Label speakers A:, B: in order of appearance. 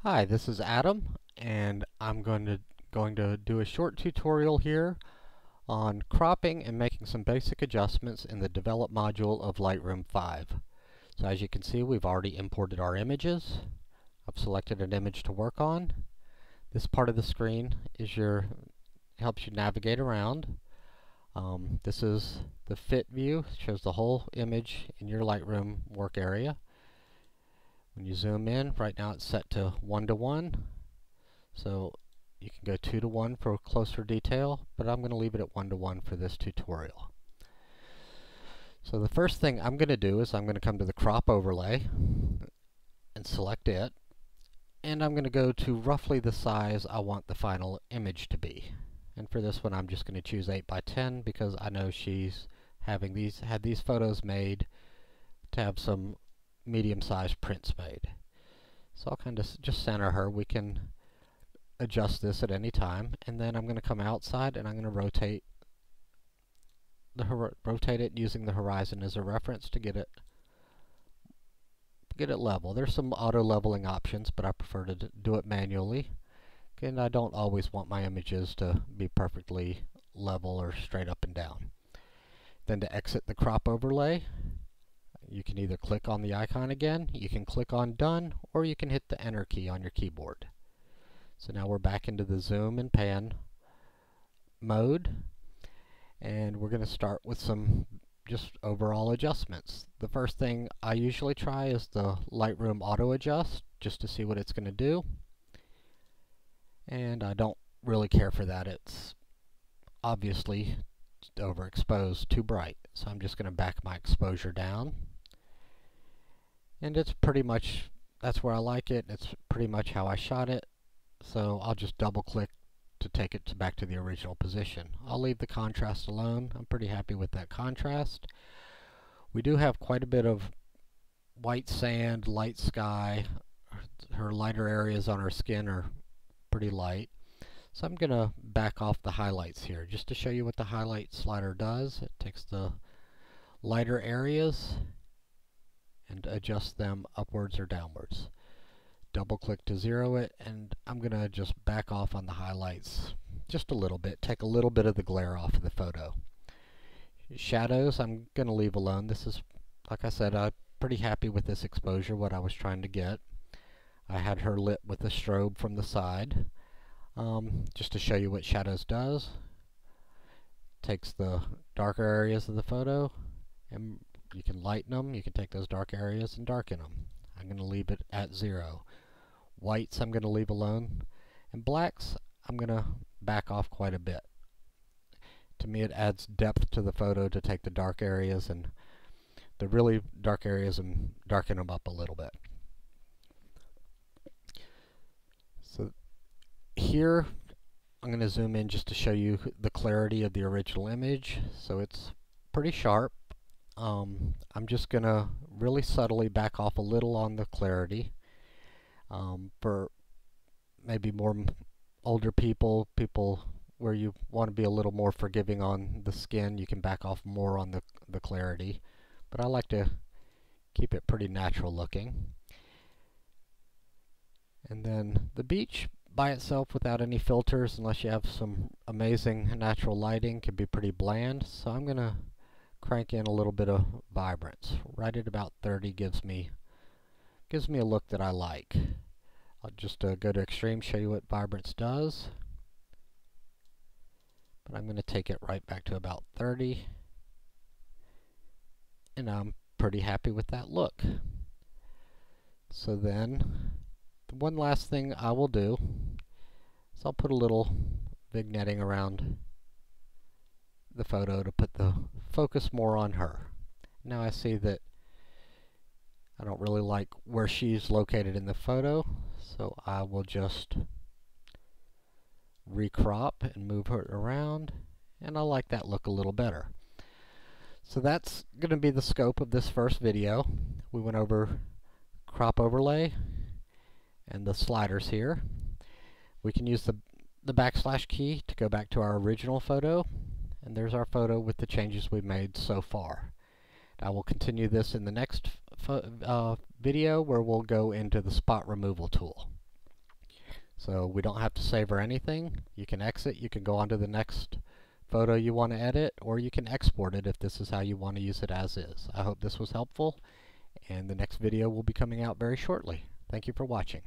A: Hi, this is Adam, and I'm going to do a short tutorial here on cropping and making some basic adjustments in the Develop module of Lightroom 5. So as you can see, we've already imported our images. I've selected an image to work on. This part of the screen is helps you navigate around. This is the fit view. It shows the whole image in your Lightroom work area. When you zoom in, right now it's set to 1:1, so you can go 2:1 for closer detail, but I'm going to leave it at 1:1 for this tutorial. So the first thing I'm going to do is I'm going to come to the crop overlay and select it, and I'm going to go to roughly the size I want the final image to be. And for this one I'm just going to choose 8:10 because I know she's had these photos made to have some medium-sized prints made. So I'll kind of just center her. We can adjust this at any time, and then I'm going to come outside and I'm going to rotate it using the horizon as a reference to get it level. There's some auto leveling options, but I prefer to do it manually, and I don't always want my images to be perfectly level or straight up and down. Then to exit the crop overlay, you can either click on the icon again, you can click on Done, or you can hit the Enter key on your keyboard. So now we're back into the zoom and pan mode, and we're going to start with some just overall adjustments. The first thing I usually try is the Lightroom Auto Adjust, just to see what it's going to do. And I don't really care for that. It's obviously overexposed, too bright. So I'm just going to back my exposure down. And it's pretty much, that's where I like it. It's pretty much how I shot it. So I'll just double click to take it back to the original position. I'll leave the contrast alone. I'm pretty happy with that contrast. We do have quite a bit of white sand, light sky. Her lighter areas on her skin are pretty light. So I'm going to back off the highlights here just to show you what the highlight slider does. It takes the lighter areas and adjust them upwards or downwards. Double click to zero it, and I'm going to just back off on the highlights just a little bit, take a little bit of the glare off of the photo. Shadows I'm going to leave alone. This is, like I said, I'm pretty happy with this exposure, what I was trying to get. I had her lit with a strobe from the side, just to show you what shadows does. Takes the darker areas of the photo, and you can lighten them. You can take those dark areas and darken them. I'm going to leave it at 0. Whites I'm going to leave alone, and blacks I'm going to back off quite a bit. To me it adds depth to the photo to take the dark areas and the really dark areas and darken them up a little bit. So here I'm going to zoom in just to show you the clarity of the original image. So it's pretty sharp. I'm just going to really subtly back off a little on the clarity. For maybe more older people where you want to be a little more forgiving on the skin, you can back off more on the clarity. But I like to keep it pretty natural looking. And then the beach by itself without any filters, unless you have some amazing natural lighting, can be pretty bland. So I'm going to crank in a little bit of vibrance. Right at about 30 gives me a look that I like. I'll just go to extreme, show you what vibrance does. But I'm going to take it right back to about 30. And I'm pretty happy with that look. So then, the one last thing I will do is I'll put a little vignetting around the photo to put the focus more on her. Now I see that I don't really like where she's located in the photo, so I will just recrop and move her around, and I like that look a little better. So that's going to be the scope of this first video. We went over crop overlay and the sliders here. We can use the backslash key to go back to our original photo, and there's our photo with the changes we've made so far. I will continue this in the next video where we'll go into the spot removal tool. So we don't have to save or anything. You can exit, you can go on to the next photo you want to edit, or you can export it if this is how you want to use it as is. I hope this was helpful, and the next video will be coming out very shortly. Thank you for watching.